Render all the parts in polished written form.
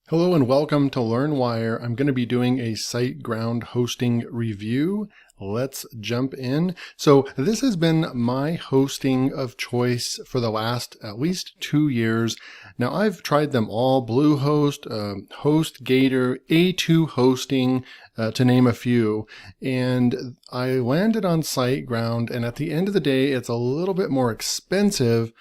Hello and welcome to LearnWire. I'm going to be doing a SiteGround hosting review. Let's jump in. So this has been my hosting of choice for the last at least 2 years. Now I've tried them all: Bluehost, HostGator, A2 Hosting, to name a few. And I landed on SiteGround, and at the end of the day, it's a little bit more expensive.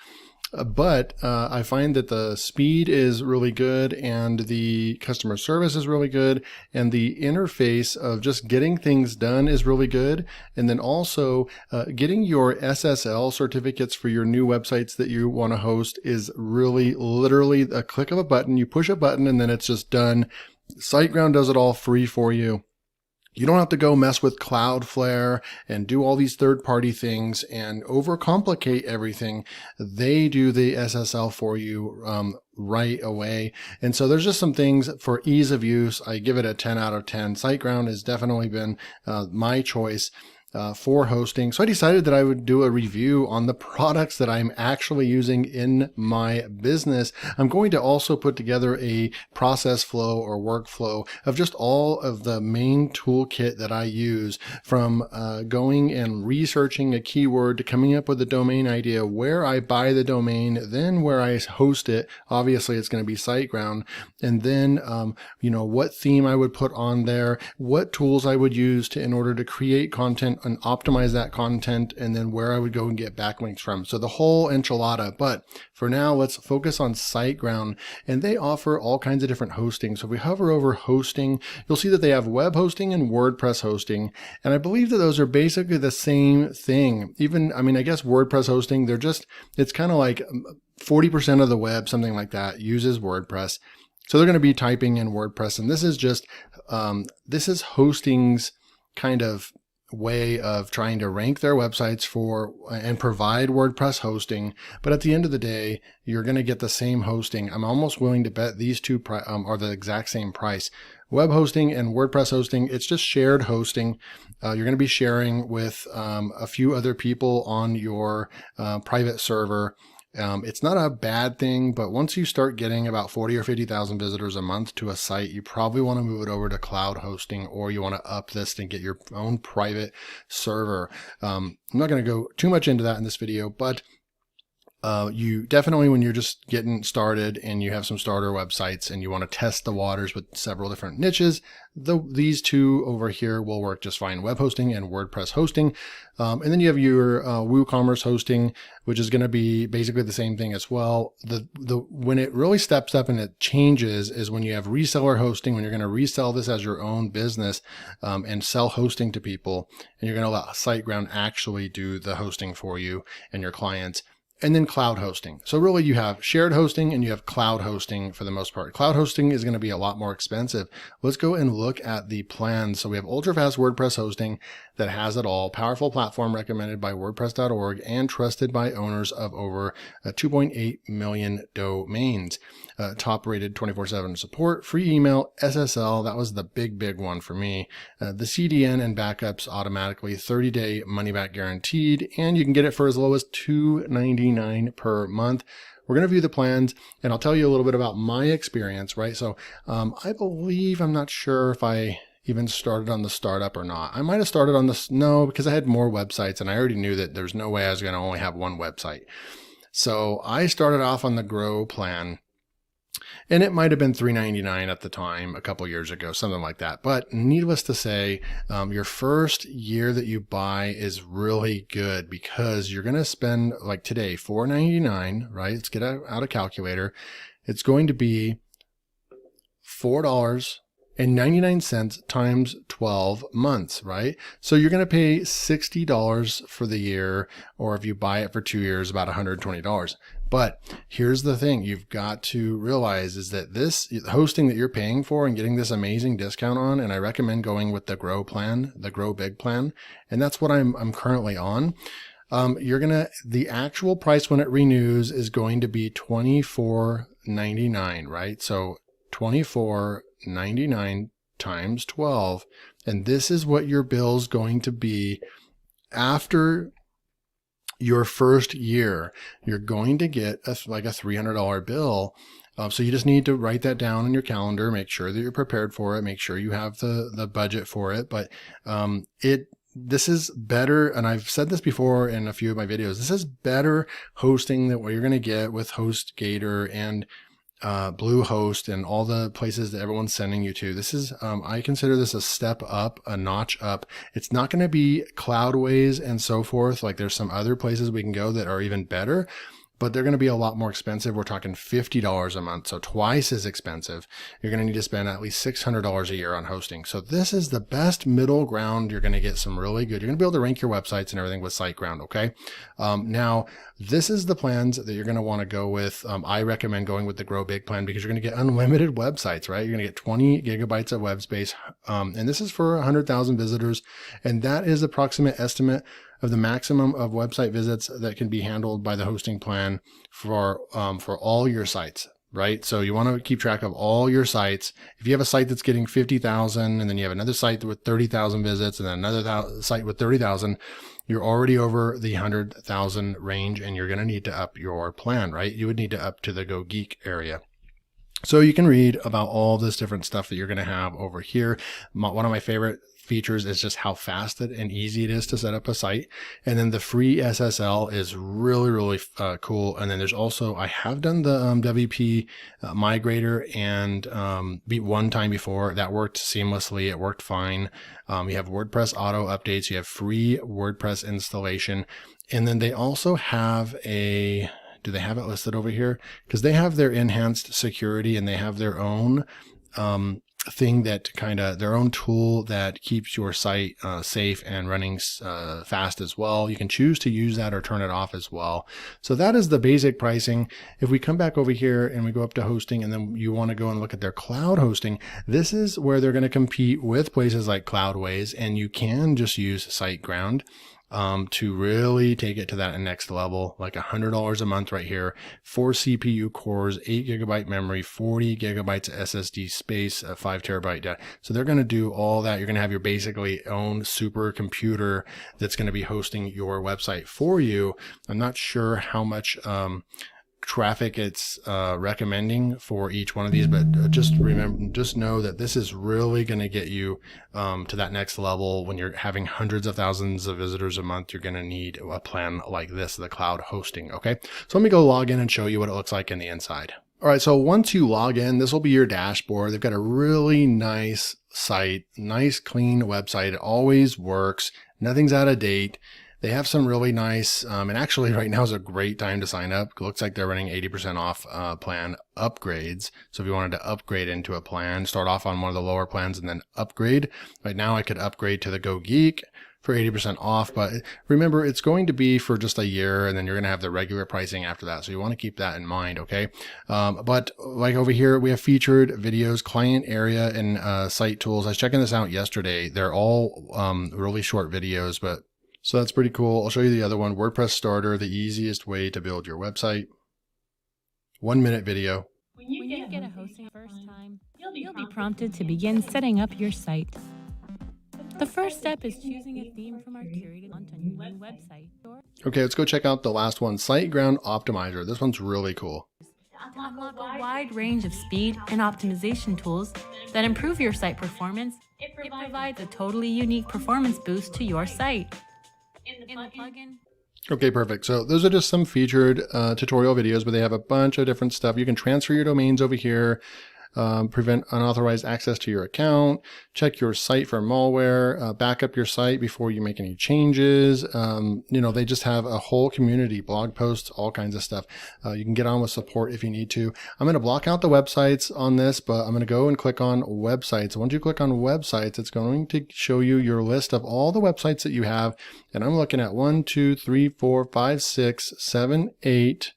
But I find that the speed is really good and the customer service is really good and the interface of just getting things done is really good. And then also getting your SSL certificates for your new websites that you want to host is really literally a click of a button. You push a button and then it's just done. SiteGround does it all free for you. You don't have to go mess with Cloudflare and do all these third-party things and overcomplicate everything. They do the SSL for you right away. And so there's just some things for ease of use. I give it a 10 out of 10. SiteGround has definitely been my choice for hosting. So I decided that I would do a review on the products that I'm actually using in my business. I'm going to also put together a process flow or workflow of just all of the main toolkit that I use, from going and researching a keyword to coming up with a domain idea, where I buy the domain, then where I host it. Obviously it's going to be SiteGround. And then, what theme I would put on there, what tools I would use in order to create content and optimize that content, and then where I would go and get backlinks from. So the whole enchilada. But for now, let's focus on SiteGround. And they offer all kinds of different hosting. So if we hover over hosting, you'll see that they have web hosting and WordPress hosting. And I believe that those are basically the same thing. I guess WordPress hosting, it's kind of like 40% of the web, something like that, uses WordPress. So they're going to be typing in WordPress. And this is hosting's kind of way of trying to rank their websites for and provide WordPress hosting. But at the end of the day, you're going to get the same hosting. I'm almost willing to bet these two are the exact same price. Web hosting and WordPress hosting, it's just shared hosting. You're going to be sharing with a few other people on your private server. It's not a bad thing, but once you start getting about 40 or 50,000 visitors a month to a site, you probably want to move it over to cloud hosting, or you want to up this and get your own private server. I'm not going to go too much into that in this video, but you definitely, when you're just getting started and you have some starter websites and you want to test the waters with several different niches, these two over here will work just fine: web hosting and WordPress hosting. And then you have your WooCommerce hosting, which is going to be basically the same thing as well. When it really steps up and it changes is when you have reseller hosting, when you're going to resell this as your own business and sell hosting to people, and you're going to let SiteGround actually do the hosting for you and your clients. And then cloud hosting. So really you have shared hosting and you have cloud hosting for the most part. Cloud hosting is going to be a lot more expensive. Let's go and look at the plans. So we have ultra-fast WordPress hosting that has it all. Powerful platform recommended by WordPress.org and trusted by owners of over 2.8 million domains. Top rated 24/7 support, free email, SSL. That was the big one for me. The CDN and backups automatically, 30-day money back guaranteed, and you can get it for as low as $2.99 per month. We're going to view the plans, and I'll tell you a little bit about my experience, right? So I believe, I'm not sure if I even started on the startup or not. I might have started on no, because I had more websites and I already knew that there's no way I was going to only have one website. So I started off on the Grow plan. And it might have been $3.99 at the time, a couple years ago, something like that. But needless to say, your first year that you buy is really good, because you're going to spend, like today, $4.99, right? Let's get out a calculator. It's going to be $4.99 times 12 months, right? So you're going to pay $60 for the year, or if you buy it for 2 years, about $120. But here's the thing you've got to realize is that this hosting that you're paying for and getting this amazing discount on, and I recommend going with the Grow plan, the Grow Big plan, and that's what I'm currently on. The actual price when it renews is going to be $24.99, right? So $24.99 times 12, and this is what your bill's going to be after your first year. You're going to get like a $300 bill So you just need to write that down in your calendar, make sure that you're prepared for it, make sure you have the budget for it. But this is better, and I've said this before in a few of my videos, this is better hosting than what you're going to get with HostGator and Bluehost and all the places that everyone's sending you to. This is, I consider this a step up, a notch up. It's not going to be Cloudways and so forth. Like there's some other places we can go that are even better, but they're going to be a lot more expensive. We're talking $50 a month, so twice as expensive. You're going to need to spend at least $600 a year on hosting. So this is the best middle ground. You're going to get some really good, you're going to be able to rank your websites and everything with SiteGround, okay? Now, this is the plans that you're going to want to go with. I recommend going with the Grow Big plan because you're going to get unlimited websites, right? You're going to get 20 gigabytes of web space. And this is for 100,000 visitors. And that is approximate estimate of the maximum of website visits that can be handled by the hosting plan for all your sites, right? So you want to keep track of all your sites. If you have a site that's getting 50,000 and then you have another site with 30,000 visits and then another site with 30,000, you're already over the 100,000 range and you're going to need to up your plan, right? You would need to up to the Go Geek area. So you can read about all this different stuff that you're going to have over here. One of my favorite features is just how fast and easy it is to set up a site. And then the free SSL is really, really cool. And then there's also, I have done the WP migrator and one time before. That worked seamlessly. It worked fine. You have WordPress auto updates. You have free WordPress installation. And then they also have a, do they have it listed over here? Because they have their enhanced security and they have their own thing that their own tool that keeps your site safe and running fast as well. You can choose to use that or turn it off as well. So that is the basic pricing. If we come back over here and we go up to hosting and then you want to go and look at their cloud hosting, this is where they're going to compete with places like Cloudways, and you can just use SiteGround to really take it to that next level, like $100 a month right here, 4 CPU cores, 8 gigabyte memory, 40 gigabytes of SSD space, 5 terabyte data. So they're going to do all that. You're going to have your basically own super computer that's going to be hosting your website for you. I'm not sure how much traffic it's recommending for each one of these, but just know that this is really going to get you to that next level. When you're having hundreds of thousands of visitors a month, you're going to need a plan like this, the cloud hosting. Okay, so let me go log in and show you what it looks like in the inside. All right, so once you log in, this will be your dashboard. They've got a really nice site, nice clean website. It always works. Nothing's out of date. They have some really nice, and actually right now is a great time to sign up. It looks like they're running 80% off plan upgrades. So if you wanted to upgrade into a plan, start off on one of the lower plans and then upgrade. Right now I could upgrade to the Go Geek for 80% off, but remember it's going to be for just a year and then you're going to have the regular pricing after that. So you want to keep that in mind. Okay. But like over here, we have featured videos, client area, and site tools. I was checking this out yesterday. They're all really short videos, but so that's pretty cool. I'll show you the other one, WordPress Starter, the easiest way to build your website. 1 minute video. When you get a hosting first time, you'll be prompted to begin setting up your site. The first step is choosing a theme from our curated content on your website. Okay, let's go check out the last one, SiteGround Optimizer. This one's really cool. Unlock a wide range of speed and optimization tools that improve your site performance. It provides a totally unique performance boost to your site. In the plugin. Okay, perfect. So those are just some featured tutorial videos, but they have a bunch of different stuff. You can transfer your domains over here, prevent unauthorized access to your account, check your site for malware, back up your site before you make any changes. They just have a whole community, blog posts, all kinds of stuff. You can get on with support if you need to. I'm going to block out the websites on this, but I'm going to go and click on websites. Once you click on websites, it's going to show you your list of all the websites that you have. And I'm looking at 1, 2, 3, 4, 5, 6, 7, 8,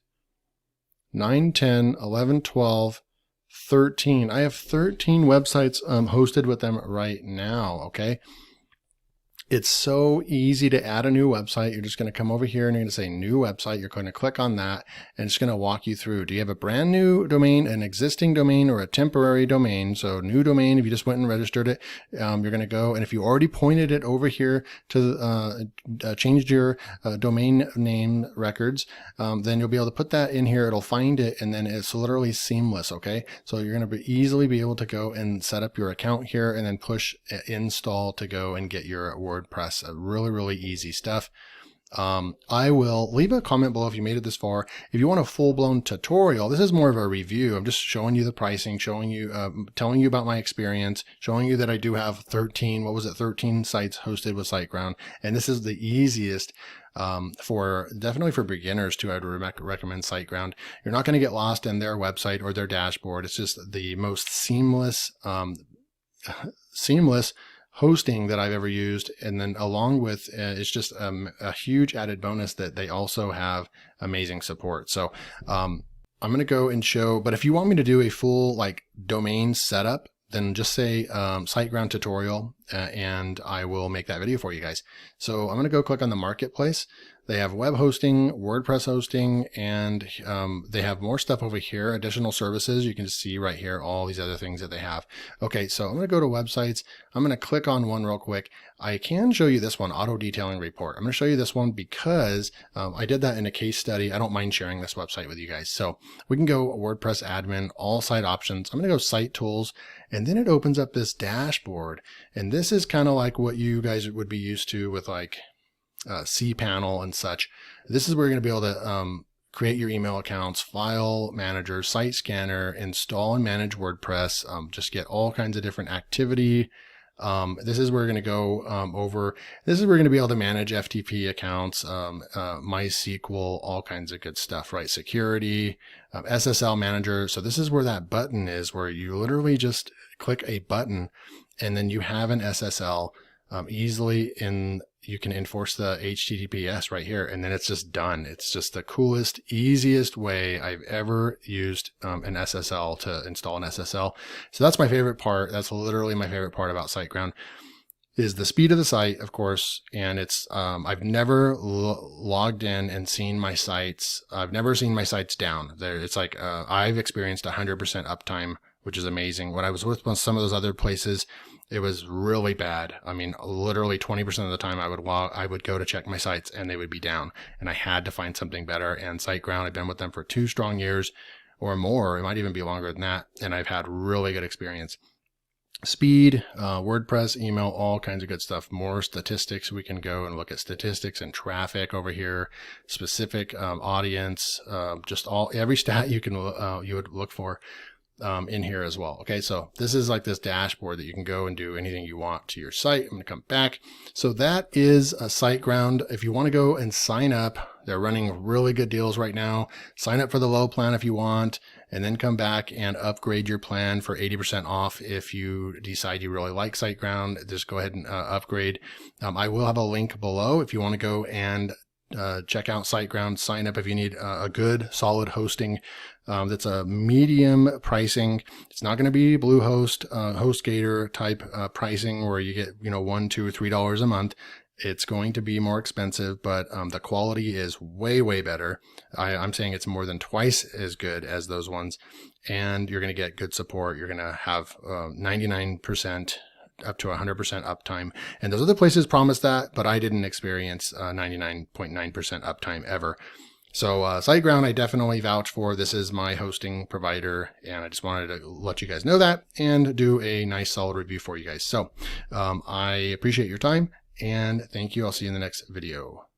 9, 10, 11, 12, 13. I have 13 websites hosted with them right now. Okay. It's so easy to add a new website. You're just going to come over here and you're going to say new website. You're going to click on that and it's going to walk you through. Do you have a brand new domain, an existing domain, or a temporary domain? So new domain, if you just went and registered it, you're going to go, and if you already pointed it over here to changed your domain name records, then you'll be able to put that in here. It'll find it, and then it's literally seamless. Okay, so you're going to easily be able to go and set up your account here and then push install to go and get your WordPress. Really easy stuff. I will leave a comment below if you made it this far. If you want a full-blown tutorial, this is more of a review. I'm just showing you the pricing, showing you, telling you about my experience, showing you that I do have 13 sites hosted with SiteGround. And this is the easiest definitely for beginners too. I'd recommend SiteGround. You're not going to get lost in their website or their dashboard. It's just the most seamless hosting that I've ever used. And then along with it's just a huge added bonus that they also have amazing support. So I'm going to go and show, but if you want me to do a full like domain setup, then just say SiteGround tutorial and I will make that video for you guys. So I'm going to go click on the marketplace. They have web hosting, WordPress hosting, and they have more stuff over here, additional services. You can just see right here all these other things that they have. Okay, so I'm going to go to websites. I'm going to click on one real quick. I can show you this one, auto detailing report. I'm going to show you this one because I did that in a case study. I don't mind sharing this website with you guys. So we can go WordPress admin, all site options. I'm going to go site tools, and then it opens up this dashboard. And this is kind of like what you guys would be used to with like cPanel and such. This is where you're going to be able to create your email accounts, file manager, site scanner, install and manage WordPress, just get all kinds of different activity. This is where we're going to go over. This is where we're going to be able to manage FTP accounts, MySQL, all kinds of good stuff, right? Security, SSL manager. So this is where that button is, where you literally just click a button and then you have an SSL easily in. You can enforce the HTTPS right here, and then it's just done. It's just the coolest, easiest way I've ever used an SSL to install an SSL. So that's my favorite part. That's literally my favorite part about SiteGround, is the speed of the site, of course. And it's I've never logged in and seen my sites. I've never seen my sites down. It's like I've experienced 100% uptime, which is amazing. When I was with some of those other places, it was really bad. I mean, literally 20% of the time I would go to check my sites and they would be down, and I had to find something better. And SiteGround, I've been with them for 2 strong years or more. It might even be longer than that. And I've had really good experience. Speed, WordPress, email, all kinds of good stuff. More statistics. We can go and look at statistics and traffic over here, specific audience, just every stat you would look for. In here as well. Okay, so this is like this dashboard that you can go and do anything you want to your site. I'm going to come back. So that is a SiteGround. If you want to go and sign up, they're running really good deals right now. Sign up for the low plan if you want, and then come back and upgrade your plan for 80% off. If you decide you really like SiteGround, just go ahead and upgrade. I will have a link below if you want to go and check out SiteGround. Sign up if you need a good solid hosting that's a medium pricing. It's not going to be Bluehost, HostGator type pricing where you get $1, $2, $3 a month. It's going to be more expensive, but the quality is way better. I'm saying it's more than twice as good as those ones, and you're going to get good support. You're going to have 99% up to 100% uptime. And those other places promise that, but I didn't experience 99.9% uptime ever. So SiteGround, I definitely vouch for. This is my hosting provider, and I just wanted to let you guys know that and do a nice solid review for you guys. So I appreciate your time, and thank you. I'll see you in the next video.